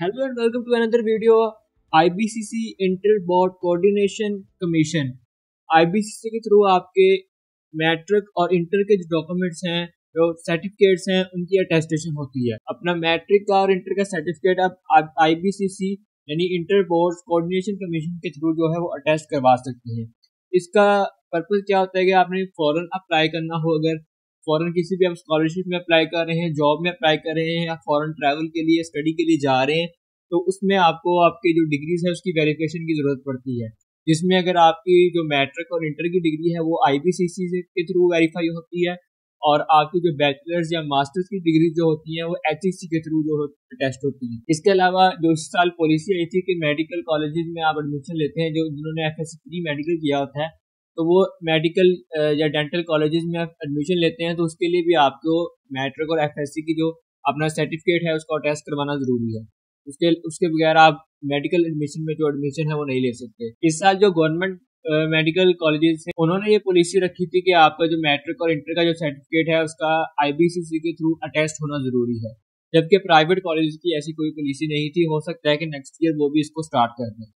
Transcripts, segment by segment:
Hello and welcome to another video. IBCC inter board coordination commission IBCC के through आपके matric और inter के जो डॉक्यूमेंट्स हैं, जो सर्टिफिकेट्स हैं, उनकी अटेस्टेशन होती है। अपना मैट्रिक का और इंटर का सर्टिफिकेट आप IBCC यानी इंटर बोर्ड कोऑर्डिनेशन कमीशन के थ्रू जो है वो अटेस्ट करवा सकते हैं। इसका पर्पज क्या होता है कि आपने फॉरेन अप्लाई करना हो, अगर फॉरेन किसी भी आप स्कॉलरशिप में अप्लाई कर रहे हैं, जॉब में अप्लाई कर रहे हैं या फॉरेन ट्रैवल के लिए, स्टडी के लिए जा रहे हैं, तो उसमें आपको आपकी जो डिग्रीज है उसकी वेरिफिकेशन की जरूरत पड़ती है। जिसमें अगर आपकी जो मैट्रिक और इंटर की डिग्री है वो IBCC के थ्रू वेरीफाई होती है, और आपकी जो बैचलर्स या मास्टर्स की डिग्री जो होती है वो HEC के थ्रू जो टेस्ट होती है। इसके अलावा जो इस साल पॉलिसी आई थी कि मेडिकल कॉलेजेस में आप एडमिशन लेते हैं, जो जिन्होंने FSC प्री मेडिकल किया होता है, तो वो मेडिकल या डेंटल कॉलेजेस में आप एडमिशन लेते हैं, तो उसके लिए भी आपको मैट्रिक और FSC की जो अपना सर्टिफिकेट है उसको टेस्ट करवाना जरूरी है। उसके बगैर आप मेडिकल एडमिशन में जो एडमिशन है वो नहीं ले सकते। इस साल जो गवर्नमेंट मेडिकल कॉलेजेस हैं, उन्होंने ये पॉलिसी रखी थी कि आपका जो मैट्रिक और इंटर का जो सर्टिफिकेट है उसका IBCC के थ्रू अटेस्ट होना जरूरी है, जबकि प्राइवेट कॉलेज की ऐसी कोई पॉलिसी नहीं थी। हो सकता है कि नेक्स्ट ईयर वो भी इसको स्टार्ट कर दें।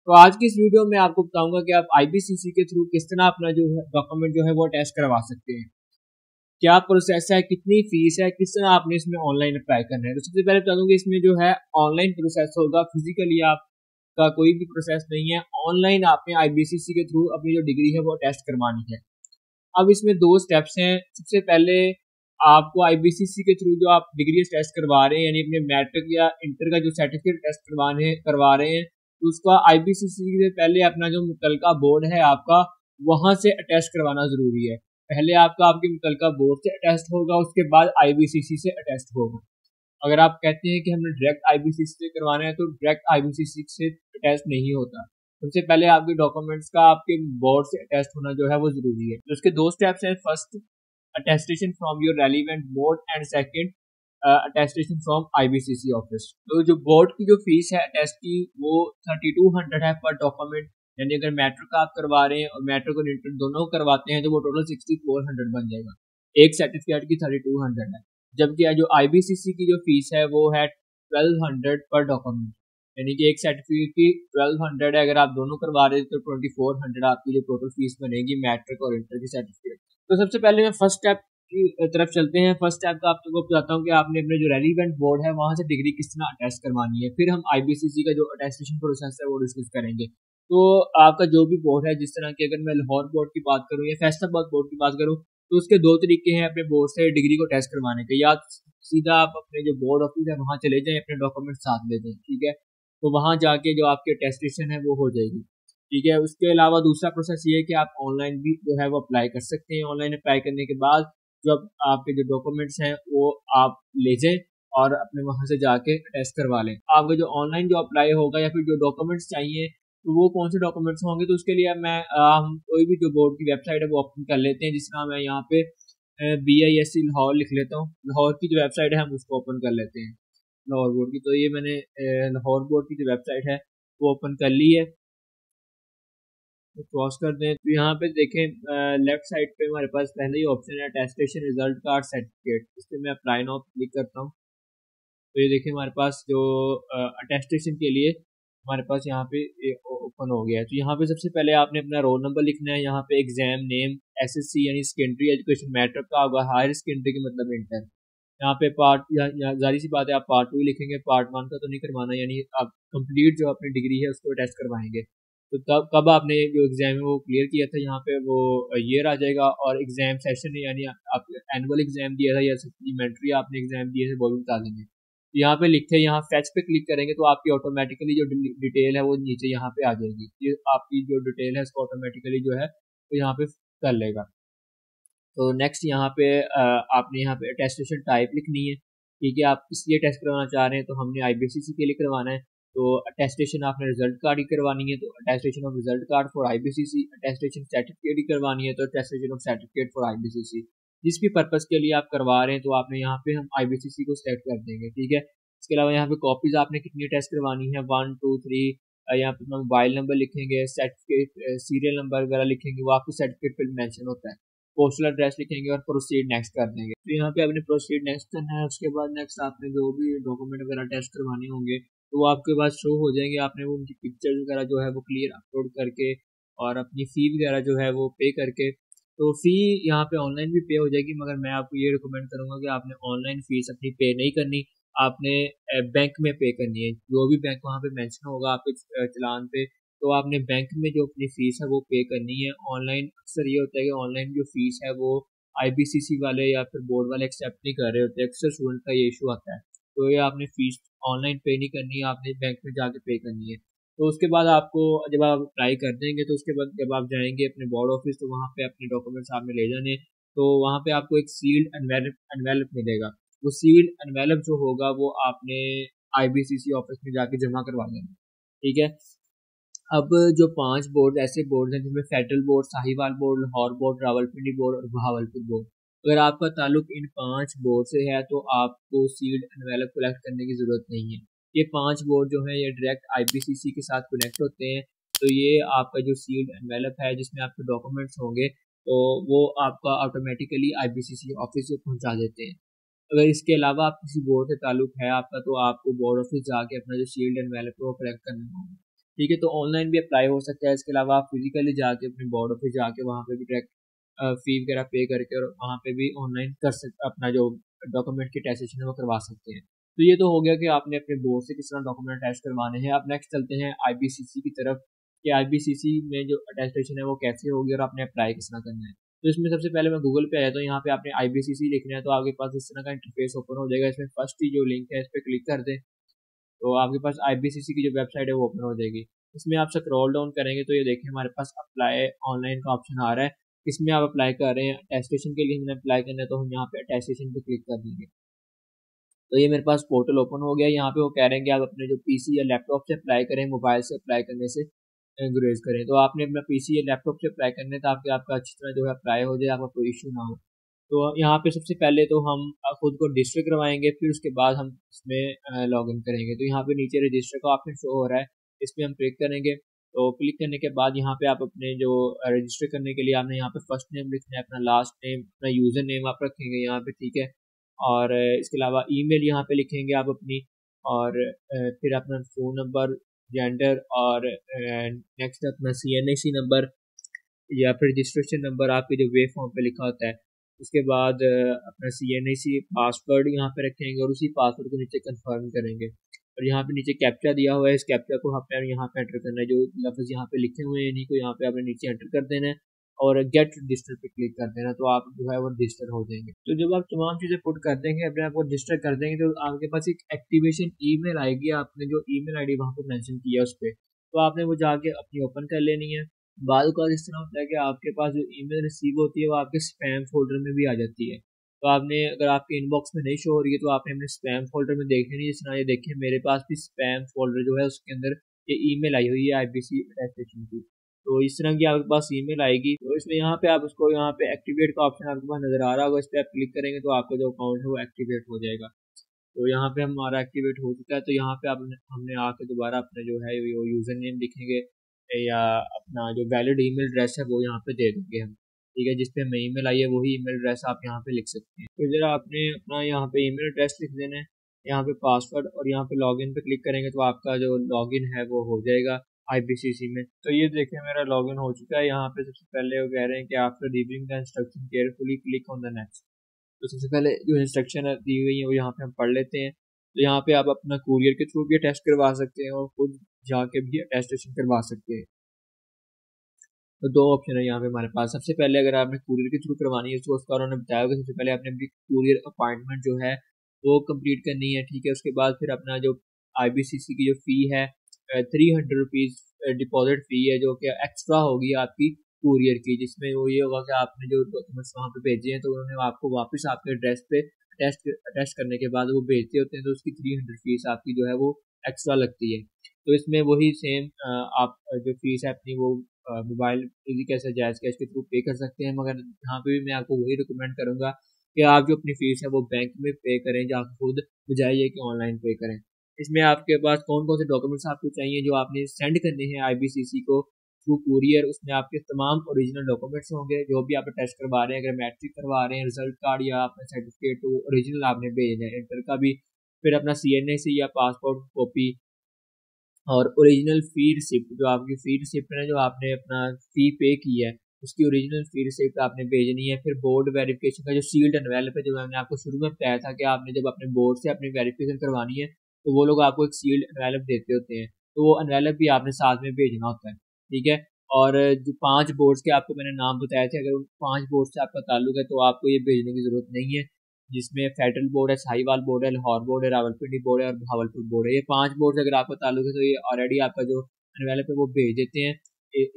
तो आज की इस वीडियो में आपको बताऊंगा कि आप IBCC के थ्रू किस तरह अपना जो है डॉक्यूमेंट जो है वो टेस्ट करवा सकते हैं, क्या प्रोसेस है, कितनी फीस है, किस तरह आपने इसमें ऑनलाइन अप्लाई करना है। तो सबसे पहले बता दूं कि इसमें जो है ऑनलाइन प्रोसेस होगा, फिजिकली आपका कोई भी प्रोसेस नहीं है। ऑनलाइन आपने IBCC के थ्रू अपनी जो डिग्री है वो टेस्ट करवानी है। अब इसमें दो स्टेप्स हैं। सबसे पहले आपको IBCC के थ्रू जो आप डिग्री टेस्ट करवा रहे हैं, यानी अपने मैट्रिक या इंटर का जो सर्टिफिकेट टेस्ट करवा रहे हैं, तो उसका IBCC से पहले अपना जो मुतलका बोर्ड है आपका, वहां से अटेस्ट करवाना जरूरी है। पहले आपका आपके मुतलका बोर्ड से अटेस्ट होगा, उसके बाद IBCC से अटेस्ट होगा। अगर आप कहते हैं कि हमने डायरेक्ट IBCC से करवाना है, तो डायरेक्ट IBCC से अटेस्ट नहीं होता। सबसे पहले आपके डॉक्यूमेंट्स का आपके बोर्ड से अटेस्ट होना जो है वो जरूरी है। तो उसके दो स्टेप्स हैं। First, attestation from your relevant board, and second, attestation from IBCC office. तो जो बोर्ड की जो फीस है टेस्ट की, वो 3200 है पर डॉक्यूमेंट। यानी अगर मैट्रिक आप करवा रहे हैं और मैट्रिक और इंटर दोनों करवाते हैं, तो वो टोटल 6400 बन जाएगा। एक सर्टिफिकेट की 3200 है, जबकि जो IBCC की जो फीस है वो है 1200 पर डॉक्यूमेंट। यानी कि एक सर्टिफिकेट की 1200 है, अगर आप दोनों करवा रहे हैं तो 2400 आपकी जो टोटल फीस बनेगी मैट्रिक और इंटर की सर्टिफिकेट। तो सबसे पहले मैं फर्स्ट स्टेप की तरफ चलते हैं। फर्स्ट स्टेप का आपको बताता हूँ कि आपने अपने जो रेलिवेंट बोर्ड है वहां से डिग्री किस तरह अटेस्ट करवानी है, फिर हम IBCC का जो अटेस्टेशन प्रोसेस है वो डिस्कस करेंगे। तो आपका जो भी बोर्ड है, जिस तरह की अगर मैं लाहौर बोर्ड की बात करूँ या फैसलाबाद बोर्ड की बात करूँ, तो उसके दो तरीके हैं अपने बोर्ड से डिग्री को टेस्ट करवाने के। या सीधा आप अपने जो बोर्ड ऑफिस है वहां चले जाएं, अपने डॉक्यूमेंट साथ ले जाएं, ठीक है, तो वहां जाके जो आपकी अटेस्टेशन है वो हो जाएगी, ठीक है। उसके अलावा दूसरा प्रोसेस ये है कि आप ऑनलाइन भी जो है वो अप्लाई कर सकते हैं। ऑनलाइन अप्लाई करने के बाद जब आपके जो डॉक्यूमेंट्स हैं वो आप ले जाएं और अपने वहां से जाके टेस्ट करवा लें। आपका जो ऑनलाइन जो अप्लाई होगा या फिर जो डॉक्यूमेंट्स चाहिए, तो वो कौन से डॉक्यूमेंट्स होंगे, तो उसके लिए हम कोई भी जो बोर्ड की वेबसाइट है वो ओपन कर लेते हैं। जिस तरह मैं यहाँ पे BISC लाहौर लिख लेता हूँ, लाहौर की जो वेबसाइट है हम उसको ओपन कर लेते हैं, लाहौर बोर्ड की। तो ये मैंने लाहौर बोर्ड की जो वेबसाइट है वो ओपन कर ली है, तो क्रॉस कर दें। तो यहाँ पे देखें लेफ्ट साइड पे हमारे पास पहले ही ऑप्शन है अटेस्टेशन रिजल्ट कार्ड सर्टिफिकेट। इस पर मैं अप्लाई नाउ क्लिक करता हूँ। तो ये देखिए हमारे पास जो अटेस्टेशन के लिए हमारे पास यहाँ पे ओपन हो गया है। तो यहाँ पे सबसे पहले आपने अपना रोल नंबर लिखना है। यहाँ पे एग्जाम नेम SSC यानी सेकेंडरी एजुकेशन मैट्रिक का होगा, हायर सेकेंडरी की मतलब इंटर। यहाँ पे पार्ट, जारी सी बात है आप पार्ट 2 लिखेंगे, पार्ट 1 का तो नहीं करवाना, यानी आप कंप्लीट जो अपनी डिग्री है उसको टेस्ट करवाएंगे। तो तब कब आपने जो एग्जाम है वो क्लियर किया था, यहाँ पे वो ईयर आ जाएगा, और एग्जाम सेशन यानी आप एनुअल एग्जाम दिया था या सप्लीमेंट्री आपने एग्जाम दिए थे वो भी बता देंगे। तो यहाँ पे लिखते हैं, यहाँ फैच पे क्लिक करेंगे तो आपकी ऑटोमेटिकली जो डिटेल है वो नीचे यहाँ पे आ जाएगी। ये आपकी जो डिटेल है उसको ऑटोमेटिकली जो है तो यहाँ पे कर लेगा। तो नेक्स्ट यहाँ पे आपने यहाँ पे अटेस्टेशन टाइप लिखनी है, ठीक है। आप इसलिए टेस्ट करवाना चाह रहे हैं तो हमने IBCC के लिए करवाना है, तो अटेस्टेशन आपने रिजल्ट कार्ड ही करवानी है, तो attestation of result card for IBCC। Attestation certificate ही करवानी है, तो attestation of certificate for IBCC। जिस भी पर्पज़ के लिए आप करवा रहे हैं तो आपने यहाँ पे हम IBCC को सेलेक्ट कर देंगे, ठीक है। इसके अलावा यहाँ पे कॉपीज आपने कितनी टेस्ट करवानी है, 1 2 3, यहाँ पे मोबाइल नंबर लिखेंगे, सर्टिफिकेट सीरियल नंबर वगैरह लिखेंगे, वो आपके सर्टिफिकेट पे मेंशन होता है। पोस्टल एड्रेस लिखेंगे और प्रोसीड नेक्स्ट कर देंगे। तो यहाँ पे आपने प्रोसीड नेक्स्ट करना है। उसके बाद नेक्स्ट आपने जो भी डॉक्यूमेंट वगैरह टेस्ट करवाने होंगे तो वो आपके पास शो हो जाएंगे। आपने वो उनकी पिक्चर वगैरह जो है वो क्लियर अपलोड करके और अपनी फ़ी वगैरह जो है वो पे करके, तो फ़ी यहाँ पे ऑनलाइन भी पे हो जाएगी, मगर मैं आपको ये रिकमेंड करूँगा कि आपने ऑनलाइन फ़ीस अपनी पे नहीं करनी, आपने बैंक में पे करनी है। जो भी बैंक वहाँ पे मेंशन होगा आपके चालान पे, तो आपने बैंक में जो अपनी फ़ीस है वो पे करनी है। ऑनलाइन अक्सर ये होता है कि ऑनलाइन जो फ़ीस है वो आईबीसीसी वाले या फिर बोर्ड वाले एक्सेप्ट नहीं कर रहे होते, अक्सर स्टूडेंट का ये इशू आता है। तो ये आपने फ़ीस ऑनलाइन पे नहीं करनी है, आपने बैंक में जाके पे करनी है। तो उसके बाद आपको जब आप अप्लाई कर देंगे तो उसके बाद जब आप जाएंगे अपने बोर्ड ऑफिस, तो वहाँ पे अपने डॉक्यूमेंट्स आपने ले जाने, तो वहाँ पे आपको एक सील्ड एनवेलप मिलेगा। वो सील्ड एनवेलप जो होगा वो आपने आईबीसीसी ऑफिस में जाके जमा करवा देना, ठीक है। अब जो 5 बोर्ड ऐसे बोर्ड हैं जिनमें federal board, Sahiwal board, Lahore board, Rawalpindi board और बहावलपुर बोर्ड, अगर आपका ताल्लुक इन 5 बोर्ड से है तो आपको सील्ड एनवेलप कलेक्ट करने की ज़रूरत नहीं है। ये 5 बोर्ड जो हैं ये डायरेक्ट आईबीसीसी के साथ कनेक्ट होते हैं, तो ये आपका जो सील्ड एनवेलप है जिसमें आपके डॉक्यूमेंट्स होंगे, तो वो आपका ऑटोमेटिकली आईबीसीसी ऑफिस से पहुंचा देते हैं। अगर इसके अलावा आप किसी बोर्ड से ताल्लुक है आपका, तो आपको बोर्ड ऑफिस जाके अपना जो शील्ड एनवेलप है वो कलेक्ट करना होगा, ठीक है। तो ऑनलाइन भी अप्लाई हो सकता है। इसके अलावा आप फिजिकली जाके अपने बोर्ड ऑफिस जाके वहाँ पे भी डायरेक्ट फ़ी वगैरह पे करके और वहाँ पे भी ऑनलाइन कर सकते, अपना जो डॉक्यूमेंट की अटेस्टेशन है वो करवा सकते हैं। तो ये तो हो गया कि आपने अपने बोर्ड से किस तरह डॉक्यूमेंट अटैच करवाने हैं। अब नेक्स्ट चलते हैं आईबीसीसी की तरफ कि आईबीसीसी में जो अटेस्टेशन है वो कैसे होगी और आपने अप्लाई किस तरह करना है। तो इसमें सबसे पहले मैं गूगल पे आया, तो यहाँ पे आपने आईबीसीसी लिखना है, तो आपके पास इस तरह का इंटरफेस ओपन हो जाएगा। इसमें फर्स्ट ही जो लिंक है इस पर क्लिक कर दें, तो आपके पास आईबीसीसी की जो वेबसाइट है वो ओपन हो जाएगी। इसमें आप स्क्रॉल डाउन करेंगे तो ये देखिए हमारे पास अप्लाई ऑनलाइन का ऑप्शन आ रहा है। इसमें आप अप्लाई कर रहे हैं अटेस्टेशन के लिए, हमने अप्लाई करना है तो हम यहाँ पे अटेस्टेशन पे क्लिक कर देंगे। तो ये मेरे पास पोर्टल ओपन हो गया। यहाँ पे वो कह रहे हैं कि आप अपने जो पीसी या लैपटॉप से अप्लाई करें, मोबाइल से अप्लाई करने से गुरेज करें। तो आपने अपना पीसी या लैपटॉप से अप्लाई करने ताकि आपका अच्छी तरह जो है अप्लाई हो जाए, आपका कोई इशू ना हो। तो यहाँ पे सबसे पहले तो हम खुद को रजिस्टर करवाएंगे, फिर उसके बाद हम इसमें लॉगिन करेंगे। तो यहाँ पे नीचे रजिस्टर का ऑप्शन शो हो रहा है, इस पर हम क्लिक करेंगे। तो क्लिक करने के बाद यहाँ पे आप अपने जो रजिस्टर करने के लिए आपने यहाँ पे फर्स्ट नेम लिखना है, अपना लास्ट नेम, अपना यूज़र नेम आप रखेंगे यहाँ पे, ठीक है। और इसके अलावा ईमेल यहाँ पे लिखेंगे आप अपनी, और फिर अपना फ़ोन नंबर, जेंडर, और नेक्स्ट अपना सीएनआईसी नंबर या फिर रजिस्ट्रेशन नंबर आपके जो वे फॉर्म पे लिखा होता है। उसके बाद अपना सीएनआईसी पासवर्ड यहाँ पे रखेंगे और उसी पासवर्ड को नीचे कंफर्म करेंगे। और यहाँ पे नीचे कैप्चा दिया हुआ है, इस कैप्चा को आपने यहाँ पे एंटर करना है। जो लफ्ज़ यहाँ पे लिखे हुए हैं इन्हीं को यहाँ पे आपने नीचे एंटर कर देना है और गेट रजिस्टर पे क्लिक कर देना, तो आप जो है वो रजिस्टर हो जाएंगे। तो जब आप तमाम चीज़ें पुट कर देंगे, अपने आप को रजिस्टर कर देंगे, तो आपके पास एक एक्टिवेशन ईमेल आएगी। आपने जो ईमेल आईडी वहाँ पे मेंशन किया उस पर, तो आपने वो जाके अपनी ओपन कर लेनी है। बाद का इस तरह होता है कि आपके पास जो ईमेल रिसीव होती है वो आपके स्पैम फोल्डर में भी आ जाती है। तो आपने अगर आपके इनबॉक्स में नहीं शो हो रही है तो आपने अपने स्पैम फोल्डर में देख लेनी है। जिस तरह ये देखिए मेरे पास भी स्पैम फोल्डर जो है उसके अंदर ये ईमेल आई हुई है आईबीसी अटेस्टेशन की। तो इस तरह की आपके पास ईमेल आएगी, तो इसमें यहाँ पे आप उसको यहाँ पे एक्टिवेट का ऑप्शन आपके पास नजर आ रहा होगा, इस पर आप क्लिक करेंगे तो आपका जो अकाउंट है वो एक्टिवेट हो जाएगा। तो यहाँ पे हमारा एक्टिवेट हो चुका है। तो यहाँ पे आप हमने आके दोबारा अपने जो है वो यूज़र नेम लिखेंगे या अपना जो वैलिड ईमेल एड्रेस है वो यहाँ पे दे देंगे हम, ठीक है। जिस पे हमें ईमेल आई है वही ईमेल एड्रेस आप यहाँ पे लिख सकते हैं। तो जरा आपने अपना यहाँ पे ईमेल एड्रेस लिख देना है, यहाँ पे पासवर्ड, और यहाँ पे लॉगिन पे क्लिक करेंगे तो आपका जो लॉगिन है वो हो जाएगा आईबीसीसी में। तो ये देखिए मेरा लॉगिन हो चुका है। यहाँ पे सबसे पहले वो कह रहे हैं कि after reviewing the instruction carefully click on the next. तो सबसे पहले जो इंस्ट्रक्शन दी हुई है वो यहाँ पे हम पढ़ लेते हैं। तो यहाँ पे आप अपना कुरियर के थ्रू भी टेस्ट करवा सकते हैं और खुद जाके भी अटेस्टेशन करवा सकते हैं। तो दो ऑप्शन है यहाँ पे हमारे पास। सबसे पहले अगर आपने कुरियर के थ्रू करवानी है तो उसका उन्होंने बताया कि सबसे पहले आपने अपनी कुरियर अपॉइंटमेंट जो है वो कंप्लीट करनी है, ठीक है। उसके बाद फिर अपना जो आईबीसीसी की जो फ़ी है 300 रुपीज़ डिपॉजिट फ़ी है जो कि एक्स्ट्रा होगी आपकी कुरियर की, जिसमें वो ये होगा कि आपने जो डॉक्यूमेंट्स वहाँ पे भेजे हैं तो उन्होंने आपको वापस आपके एड्रेस पे अटेस्ट करने के बाद वो भेजते होते हैं, तो उसकी 300 फीस आपकी जो है वो एक्स्ट्रा लगती है। तो इसमें वही सेम आप जो फीस है अपनी वो मोबाइल इजी कैश या जायज़ कैश के थ्रू पे कर सकते हैं, मगर यहाँ पे भी मैं आपको वही रिकमेंड करूँगा कि आप जो अपनी फ़ीस है वो बैंक में पे करें जाकर खुद, बजाय ये कि ऑनलाइन पे करें। इसमें आपके पास कौन कौन से डॉक्यूमेंट्स आपको चाहिए जो आपने सेंड करने हैं आईबीसीसी को थ्रू कुरियर, उसमें आपके तमाम ओरिजिनल डॉक्यूमेंट्स होंगे जो भी आप टेस्ट करवा रहे हैं। अगर मैट्रिक करवा रहे हैं रिजल्ट कार्ड या अपना सर्टिफिकेट तो ओरिजिनल आपने भेजना है, इंटर का भी, फिर अपना सीएनआईसी या पासपोर्ट कॉपी, और ओरिजिनल फी रिसिप्ट, जो आपकी फी रिसिप्ट है, जो आपने अपना फी पे की है, उसकी ओरिजिनल फी रिसिप्ट आपने भेजनी है। फिर बोर्ड वेरिफिकेशन का जो सील्ड एनवेलप है, जो मैंने आपको शुरू में बताया था कि आपने जब अपने बोर्ड से अपनी वेरिफिकेशन करवानी है तो वो लोग आपको एक सील्ड एनवेलप देते होते हैं, तो वो एनवेलप भी आपने साथ में भेजना होता है, ठीक है। और जो 5 बोर्ड्स के आपको मैंने नाम बताए थे, अगर उन 5 बोर्ड से आपका ताल्लुक है तो आपको ये भेजने की जरूरत नहीं है, जिसमें फेडरल बोर्ड है, साहिवाल बोर्ड है, लाहौर बोर्ड है, रावलपिंडी बोर्ड है और भावलपुर बोर्ड है। ये 5 बोर्ड अगर आपका ताल्लुक है तो ये ऑलरेडी आपका जो एनवेलप है वो भेज देते हैं।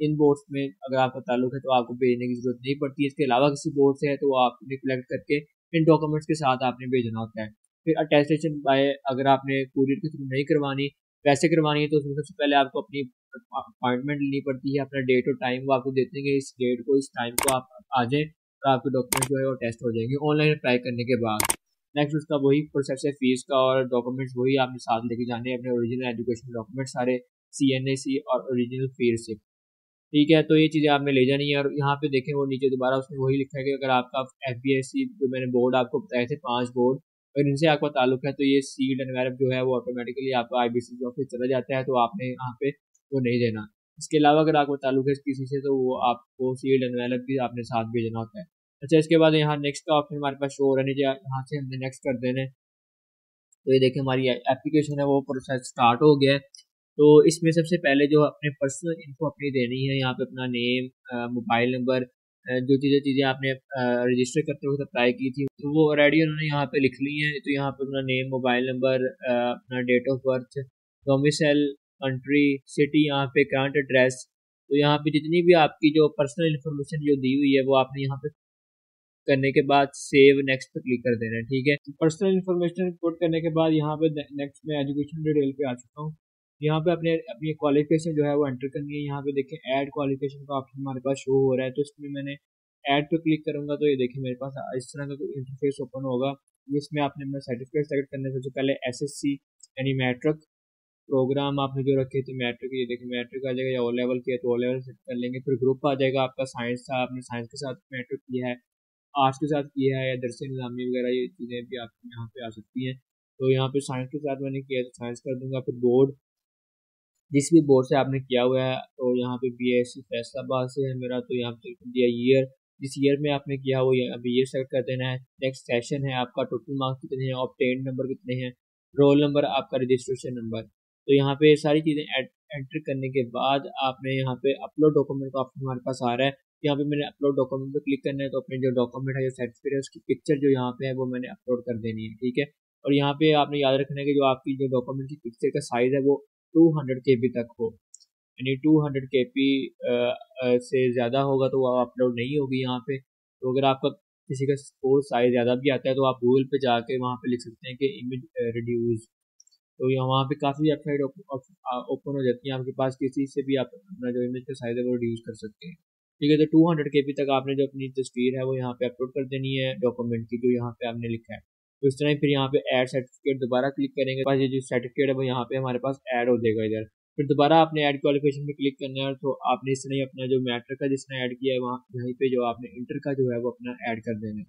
इन बोर्ड्स में अगर आपका ताल्लुक है तो आपको भेजने की जरूरत नहीं पड़ती है। इसके अलावा किसी बोर्ड से है तो वो आपने कलेक्ट करके इन डॉक्यूमेंट्स के साथ आपने भेजना होता है। फिर अटेस्टेशन बाय, अगर आपने कुरियर के थ्रू नहीं करवानी, वैसे करवानी है, तो उसमें सबसे पहले आपको अपनी अपॉइंटमेंट लेनी पड़ती है। अपना डेट और टाइम वो आपको देते हैं कि इस डेट को, इस टाइम को आप आ जाएं, तो आपके डॉक्यूमेंट जो है वो टेस्ट हो जाएंगे ऑनलाइन अप्लाई करने के बाद। नेक्स्ट उसका वही प्रोसेस है, फीस का और डॉक्यूमेंट्स वही आपने साथ लेके जाने हैं, अपने ओरिजिनल एजुकेशन डॉक्यूमेंट सारे, CNAC और ओरिजिनल फी रिसिप्ट, ठीक है। तो ये चीज़ें आपने ले जानी है। और यहाँ पे देखें वो नीचे दोबारा उसमें वही लिखा है कि अगर आपका FBSC, जो मैंने बोर्ड आपको बताए थे 5 बोर्ड, अगर इनसे आपका ताल्लुक है तो ये सील्ड एनवेलप जो है वो ऑटोमेटिकली आपका IBCC ऑफिस चला जाता है, तो आपने यहाँ पे वो नहीं देना। इसके अलावा अगर आपको ताल्लुक है किसी से तो वो आपको सील्ड एनवेलप भी आपने साथ भेजना होता है। अच्छा, इसके बाद यहाँ नेक्स्ट का ऑप्शन हमारे पास शो हो रहा है नीचे, यहाँ से हमने नेक्स्ट कर देना है। तो ये देखिए हमारी एप्लीकेशन है वो प्रोसेस स्टार्ट हो गया है। तो इसमें सबसे पहले जो अपने पर्सनल इन्फो अपनी देनी है, यहाँ पे अपना नेम, मोबाइल नंबर, जो चीज़ें आपने रजिस्टर करते वक्त अप्लाई की थी तो वो ऑलरेडी उन्होंने यहाँ पे लिख ली है। तो यहाँ पे अपना नेम, मोबाइल नंबर, अपना date of birth, domicile, country, city, यहाँ पे करंट एड्रेस। तो यहाँ पे जितनी भी आपकी जो पर्सनल इन्फॉर्मेशन जो दी हुई है वो आपने यहाँ पे करने के बाद सेव नेक्स्ट पे क्लिक कर देना है, ठीक है। पर्सनल इन्फॉर्मेशन पुट करने के बाद यहाँ पे नेक्स्ट में एजुकेशन डिटेल पे आ चुका हूँ। यहाँ पे अपने अपनी क्वालिफिकेशन जो है वो एंटर करनी है। यहाँ पे देखिए ऐड क्वालिफिकेशन का ऑप्शन हमारे पास शो हो रहा है, तो इसमें मैंने ऐड पे क्लिक करूंगा तो ये देखिए मेरे पास इस तरह का इंटरफेस ओपन होगा। इसमें आपने अपना सर्टिफिकेट सेलेक्ट करने से पहले SSC यानी मैट्रिक प्रोग्राम आपने जो रखे थे, मैट्रिक, ये देखिए मैट्रिक आ जाएगा, या O लेवल किया तो O लेवल सेट कर लेंगे। फिर ग्रुप आ जाएगा आपका साइंस था, आपने साइंस के साथ मैट्रिक किया है, आर्ट्स के साथ किया है, या दरस निज़ामी वगैरह ये चीज़ें भी आपके यहाँ पे आ सकती हैं। तो यहाँ पे साइंस के साथ मैंने किया है तो साइंस कर दूंगा। फिर बोर्ड, जिस भी बोर्ड से आपने किया हुआ है, तो यहाँ पे BSc फैसलाबाद से है मेरा, तो यहाँ पे दिया ईयर, जिस ईयर में आपने किया वो अभी ये सेलेक्ट कर देना है। नेक्स्ट सेशन है आपका, टोटल मार्क्स कितने हैं, ऑब्टेन नंबर कितने हैं, रोल नंबर, आपका रजिस्ट्रेशन नंबर। तो यहाँ पे सारी चीज़ें एंटर करने के बाद आपने यहाँ पे अपलोड डॉक्यूमेंट का ऑप्शन हमारे पास आ रहा है। यहाँ पे मैंने अपलोड डॉक्यूमेंट पे क्लिक करना है, तो अपने जो डॉक्यूमेंट है, जो सर्टिफिकेट है, उसकी पिक्चर जो यहाँ पे है वो मैंने अपलोड कर देनी है, ठीक है। और यहाँ पे आपने याद रखना है कि जो आपकी जो डॉक्यूमेंट की पिक्चर का साइज़ है वो 200 KB तक हो, यानी 200 KB से ज़्यादा होगा तो वो अपलोड नहीं होगी यहाँ पे। तो अगर आपका किसी का सपोज साइज ज़्यादा भी आता है तो आप गूगल पे जाके वहाँ पे लिख सकते हैं कि इमेज रिड्यूस, तो यहाँ वहाँ पे काफ़ी वेबसाइट ओपन हो जाती है आपके पास, किसी से भी आप अपना जो इमेज का साइज है वो रिड्यूस कर सकते हैं, ठीक है। तो 200 KB तक आपने जो अपनी तस्वीर है वो यहाँ पे अपलोड कर देनी है डॉक्यूमेंट की, जो यहाँ पे आपने लिखा है। तो इस तरह फिर यहाँ पे ऐड सर्टिफिकेट दोबारा क्लिक करेंगे, पास ये जो सर्टिफिकेट है वो यहाँ पे हमारे पास ऐड हो जाएगा इधर। फिर दोबारा आपने ऐड क्वालिफिकेशन पे क्लिक करना है, तो आपने इस तरह ही अपना जो मैट्रिक का जिसने ऐड किया है वहाँ यहीं पे जो आपने इंटर का जो है वो अपना ऐड कर देना है।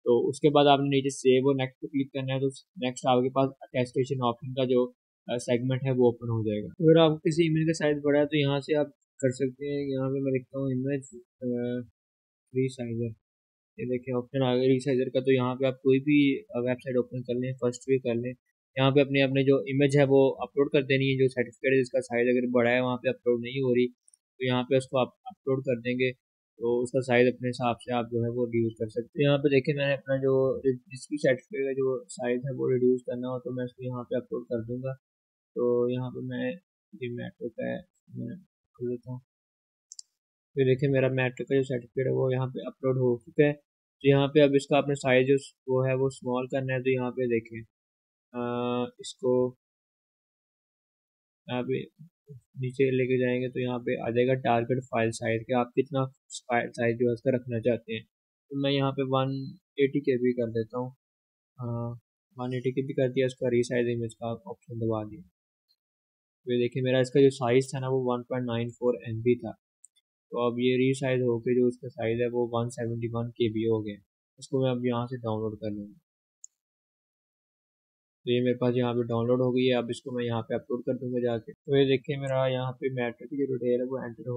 तो उसके बाद आपने नीचे सेव और नेक्स्ट पे क्लिक करना है, तो नेक्स्ट आपके पास अटेस्टेशन ऑप्शन का जो सेगमेंट है वो ओपन हो जाएगा। तो अगर आपको किसी इमेज का साइज बड़ा है तो यहाँ से आप कर सकते हैं। यहाँ पे मैं लिखता हूँ इमेज रीसाइजर, ये देखिए ऑप्शन आ गया रीसाइजर का। तो यहाँ पे आप कोई भी वेबसाइट ओपन कर लें, फर्स्ट भी कर लें, यहाँ पे अपने अपने जो इमेज है वो अपलोड कर देनी है। जो सर्टिफिकेट है जिसका साइज अगर बड़ा है वहाँ पे अपलोड नहीं हो रही, तो यहाँ पे उसको आप अपलोड कर देंगे, तो उसका साइज अपने हिसाब से आप जो है वो रिड्यूस कर सकते हैं। यहाँ पे देखिए मैंने अपना जो जिस भी सर्टिफिकेट का जो साइज है वो रिड्यूस करना हो तो मैं उसको यहाँ पे अपलोड कर दूंगा। तो यहाँ पे मैं ये मैट्रिक का है, मैं खोल लेता हूँ। फिर देखिए मेरा मैट्रिक का जो सर्टिफिकेट है वो यहाँ पे अपलोड हो चुका है। तो यहाँ पे अब इसका अपने साइज जो वो है वो स्मॉल करना है, तो यहाँ पे देखें इसको यहाँ पे नीचे लेके जाएंगे तो यहाँ पे आ जाएगा टारगेट फाइल साइज, कि आप कितना फाइल साइज जो है उसका रखना चाहते हैं। तो मैं यहाँ पे 180 KB कर देता हूँ। 180 KB कर दिया, उसका रीसाइज इमेज का ऑप्शन दबा दिया। तो ये देखिए मेरा इसका जो साइज़ था ना वो 1.94 MB था, तो अब ये रीसाइज होके जो उसका साइज़ है वो 171 KB हो गया। इसको मैं अब यहाँ से डाउनलोड कर लूँगा। तो ये मेरे पास यहाँ पे डाउनलोड हो गई है। अब इसको मैं यहाँ पे अपलोड कर दूंगा जाके। तो ये देखिए मेरा यहाँ पे मैट्रिक की जो डिटेल है वो एंटर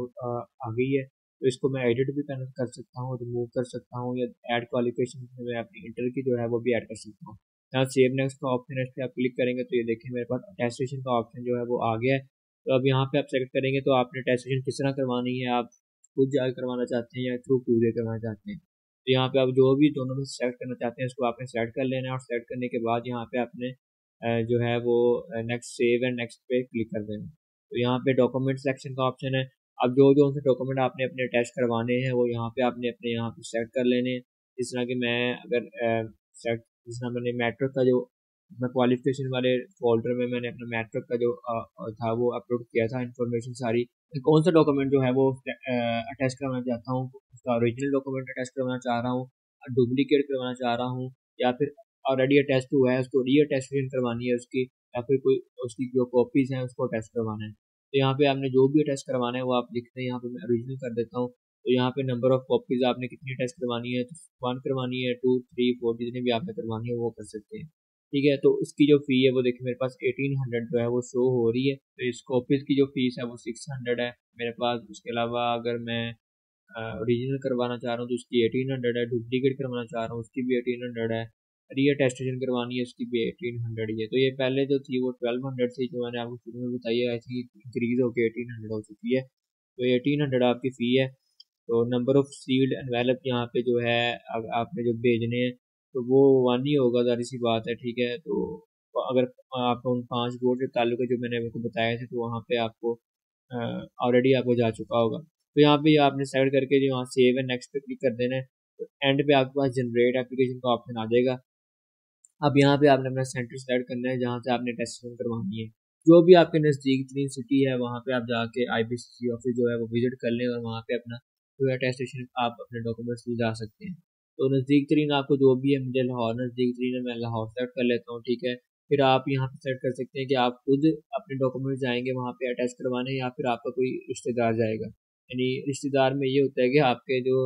आ गई है। तो इसको मैं एडिट भी कर सकता हूँ, रिमूव कर सकता हूँ, या ऐड क्वालिफिकेशन में मैं अपनी इंटर की जो है वो भी ऐड कर सकता हूँ। यहाँ सेव नेक्स्ट का ऑप्शन है, इस पर आप क्लिक करेंगे तो ये देखिए मेरे पास अटेस्टेशन का ऑप्शन जो है वो आ गया है। तो अब यहाँ पे आप सेलेक्ट करेंगे तो आपने अटेस्टेशन किस तरह करवानी है, आप खुद जाकर करवाना चाहते हैं या थ्रू क्यूजे करवाना चाहते हैं। तो यहाँ पे आप जो भी दोनों में सेलेक्ट करना चाहते हैं उसको आपने सेलेक्ट कर लेना है, और सेलेक्ट करने के बाद यहाँ पे आपने जो है वो नेक्स्ट सेव एंड नेक्स्ट पे क्लिक कर देना। तो यहाँ पे डॉक्यूमेंट सिलेक्शन का ऑप्शन है। अब जो जो से डॉक्यूमेंट आपने अपने अटैच करवाने हैं वो यहाँ पे आपने अपने यहाँ पे सेलेक्ट कर लेने हैं। जिस तरह कि मैं अगर जिस तरह मैंने मैट्रिक का जो मैं क्वालिफिकेशन वाले फोल्डर में मैंने अपना मैट्रिक का जो था वो अपलोड किया था इन्फॉर्मेशन सारी। कौन सा डॉक्यूमेंट जो है वो अटैच करवाना चाहता हूँ, उसका ओरिजिनल डॉक्यूमेंट अटैच करवाना चाह रहा हूँ, डुप्लीकेट करवाना चाह रहा हूँ, या फिर ऑलरेडी अटैच हुआ है उसको री अटैचमेंट करवानी है उसकी, या फिर कोई उसकी जो कॉपीज हैं उसको अटैच करवाना है। तो यहाँ पे आपने जो भी अटैच करवाना है वो आप लिखते हैं। यहाँ पे मैं ओरिजिनल कर देता हूँ। तो यहाँ पे नंबर ऑफ कॉपीज आपने कितनी अटैच करवानी है, तो 1 करवानी है, 2, 3, 4 जितनी भी आपने करवानी है वो कर सकते हैं। ठीक है, तो इसकी जो फ़ी है वो देखिए मेरे पास 1800 जो है वो शो हो रही है। तो इस कॉपीज़ की जो फ़ीस है वो 600 है मेरे पास। उसके अलावा अगर मैं ओरिजिनल करवाना चाह रहा हूँ तो उसकी 1800 है, डुप्लीकेट करवाना चाह रहा हूँ उसकी भी 1800 है, री अटेस्टेशन करवानी है उसकी भी 1800 ही है। तो ये पहले जो थी वो 1200 थी जो मैंने आपको शुरू में बताई है, ऐसी इंक्रीज़ होकर 1800 हो चुकी है। तो ये 1800 आपकी फ़ी है। तो नंबर ऑफ सील्ड एनवेलप यहाँ पे जो है आपने जो भेजने हैं तो वो 1 ही होगा, ज़ाहिर सी बात है। ठीक है, तो अगर आप उन 5 बोर्ड के ताल्लुक जो मैंने आपको बताए थे तो वहाँ पे आपको ऑलरेडी आपको जा चुका होगा। तो यहाँ पे आपने सेलेक्ट करके जो यहाँ सेव एंड नेक्स्ट पे क्लिक कर देना है। तो एंड पे आपके पास जनरेट एप्लीकेशन का ऑप्शन आ जाएगा। अब यहाँ पे आपने अपना सेंटर सेलेक्ट करना है जहाँ से आपने टेस्टिंग करवानी है। जो भी आपके नज़दीक तरीन सिटी है वहाँ पे आप जाके IBCC ऑफिस जो है वो विजिट कर लें, और वहाँ पे अपना जो है टेस्टेशन आप अपने डॉक्यूमेंट्स ले जा सकते हैं। तो नज़दीक तरीन आपको जो भी है, मुझे लाहौर नज़दीक तरीन है, मैं लाहौर सेलेक्ट कर लेता हूँ। ठीक है, फिर आप यहाँ पे सेलेक्ट कर सकते हैं कि आप खुद अपने डॉक्यूमेंट जाएंगे वहाँ पे अटैच करवाने, या फिर आपका कोई रिश्तेदार जाएगा। यानी रिश्तेदार में ये होता है कि आपके जो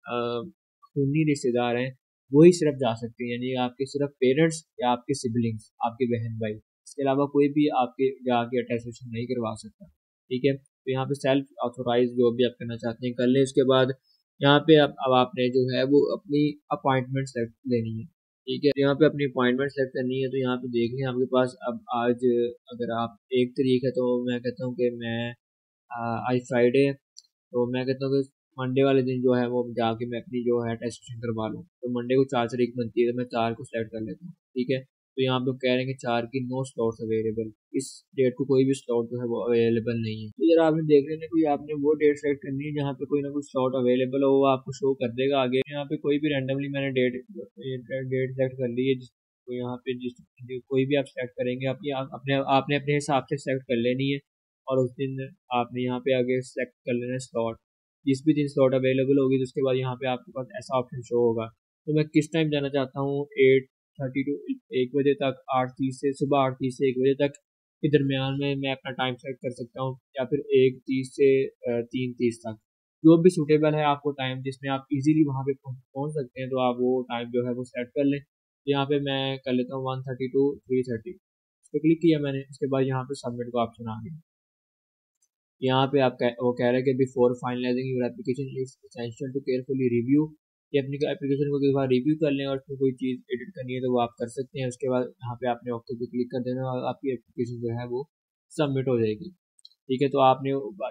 खूनी रिश्तेदार हैं वही सिर्फ जा सकते हैं, यानी आपके सिर्फ पेरेंट्स या आपके सिबलिंग्स, आपके बहन भाई, इसके अलावा कोई भी आपके जाके अटेस्टेशन नहीं करवा सकता। ठीक है, तो यहाँ पे सेल्फ ऑथोराइज जो भी आप करना चाहते हैं कर लें। उसके बाद यहाँ पे अब आपने जो है वो अपनी अपॉइंटमेंट सेलेक्ट लेनी है। ठीक है, यहाँ पे अपनी अपॉइंटमेंट सेलेक्ट करनी है। तो यहाँ पे देख लें आपके पास अब आज अगर आप 1 तारीख है तो मैं कहता हूँ कि मैं आज फ्राइडे है, तो मैं कहता हूँ कि मंडे वाले दिन जो है वो जाके मैं अपनी जो है टेस्टेशन करवा लूँ। तो मंडे को 4 तारीख बनती है तो मैं 4 को सेलेक्ट कर लेता हूँ। ठीक है, तो यहाँ पे कह रहे हैं कि 4 की नो स्लॉट्स अवेलेबल, इस डेट को कोई भी स्लॉट जो है वो अवेलेबल नहीं है। तो जरा आपने देख लेना, कोई आपने वो डेट सेलेक्ट करनी है जहाँ पे कोई ना कोई स्लॉट अवेलेबल हो, वो आपको शो कर देगा आगे। यहाँ पे कोई भी रैंडमली मैंने डेट सेलेक्ट कर ली है, तो यहाँ पे जिस कोई भी आप सेलेक्ट करेंगे अपने आपने अपने हिसाब से सेलेक्ट कर लेनी है, और उस दिन आपने यहाँ पे आगे सेलेक्ट कर लेना है स्लॉट। जिस भी दिन स्लॉट अवेलेबल होगी तो उसके बाद यहाँ पे आपके पास ऐसा ऑप्शन शो होगा। तो मैं किस टाइम जाना चाहता हूँ, 8:30 टू 1 बजे तक, 8:30 से सुबह 8:30 से 1 बजे तक के दरमियान में मैं अपना टाइम सेलेक्ट कर सकता हूँ, या फिर 1:30 से 3:30 तक, जो भी सूटेबल है आपको टाइम जिसमें आप इजीली वहाँ पे पहुँच सकते हैं, तो आप वो टाइम जो है वो सेलेक्ट कर लें। तो यहाँ पे मैं कर लेता हूँ 1:30 टू 3:30। इस पर क्लिक किया मैंने, उसके बाद यहाँ पे सबमिट का ऑप्शन आ गया। यहाँ पे वो कह रहे हैं कि before finalising your application it's essential to carefully review, कि अपनी एप्लीकेशन को एक बार रिव्यू कर लें और उसमें कोई चीज़ एडिट करनी है तो वो आप कर सकते हैं। उसके बाद यहाँ पे आपने ओके पे क्लिक कर देना और आपकी एप्लीकेशन जो है वो सबमिट हो जाएगी। ठीक है, तो आपने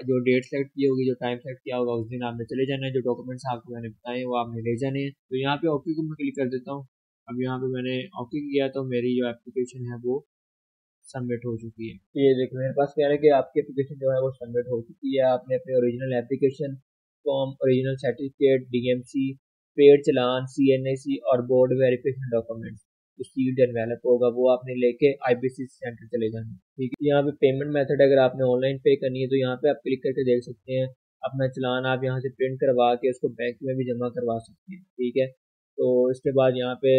जो डेट सेलेक्ट की होगी, जो टाइम सेलेक्ट किया होगा, उस दिन आपने चले जाना है, जो डॉक्यूमेंट्स आपको मैंने बताए वो आपने ले जाने हैं। तो यहाँ पे ओके को मैं क्लिक कर देता हूँ। अब यहाँ पे मैंने ओके किया तो मेरी जो एप्लीकेशन है वो सबमिट हो चुकी है। तो ये देखो मेरे पास कह रहा है कि आपकी एप्लीकेशन जो है वो सबमिट हो चुकी है। आपने अपने original application form, original certificate, DMC, paid challan, CNAC और बोर्ड वेरिफिकेशन डॉक्यूमेंट्स जो सील्ड एनवेलप होगा वो आपने लेके IBCC सेंटर चले जाना। ठीक है, यहाँ पे पेमेंट मेथड अगर आपने ऑनलाइन पे करनी है तो यहाँ पे आप क्लिक करके देख सकते हैं। अपना चलान आप यहाँ से प्रिंट करवा के उसको बैंक में भी जमा करवा सकते हैं। ठीक है, तो इसके बाद यहाँ पे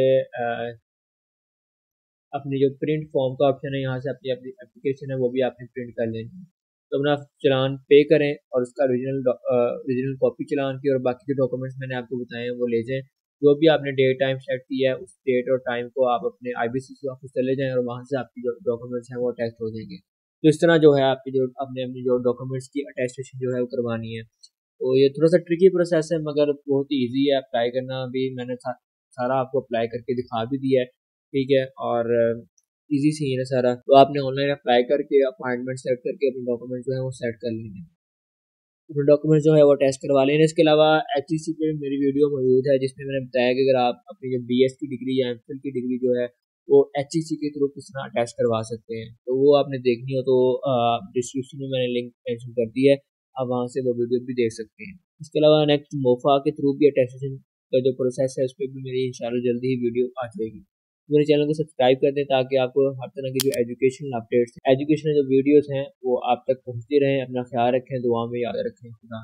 अपनी जो प्रिंट फॉर्म का ऑप्शन है, यहाँ से अपनी अपनी एप्लीकेशन है वो भी आपने प्रिंट कर लेनी है। तो अपना चलान पे करें और उसका ओरिजिनल कॉपी चलान की, और बाकी जो डॉक्यूमेंट्स मैंने आपको बताए हैं वो ले जाएं। जो भी आपने डेट टाइम सेट किया है उस डेट और टाइम को आप अपने IBCC ऑफिस चले जाएं और वहाँ से आपकी जो डॉक्यूमेंट्स हैं वो अटेस्ट हो जाएंगे। तो इस तरह जो है आपकी जो आपने अपनी जो डॉक्यूमेंट्स की अटेस्टेशन जो है वो करवानी है। तो ये थोड़ा सा ट्रिकी प्रोसेस है मगर बहुत ही ईजी है अप्लाई करना। भी मैंने सारा आपको अप्लाई करके दिखा भी दिया है, ठीक है, और इजी सीन है सारा। तो आपने ऑनलाइन अप्लाई करके अपॉइंटमेंट सेट करके अपने डॉक्यूमेंट जो है वो सेट कर लेंगे, अपने डॉक्यूमेंट जो है वो टेस्ट करवा लेंगे। इसके अलावा HEC पे मेरी वीडियो मौजूद है जिसमें मैंने बताया कि अगर आप अपनी जो BS की डिग्री या MPhil की डिग्री जो है वो HEC के थ्रू किस तरह अटैच करवा सकते हैं, तो वो आपने देखनी हो तो डिस्क्रिप्शन में मैंने लिंक मेंशन कर दिया है, आप वहाँ से वो वीडियो भी देख सकते हैं। इसके अलावा नेक्स्ट मोफा के थ्रू भी अटेस्टेशन का जो प्रोसेस है उस पर भी मेरी इंशाल्लाह जल्दी ही वीडियो आ जाएगी। मेरे चैनल को सब्सक्राइब कर दें ताकि आपको हर तरह की जो एजुकेशनल अपडेट्स एजुकेशनल जो वीडियोस हैं वो आप तक पहुंचती रहें। अपना ख्याल रखें, दुआ में याद रखें। खुदा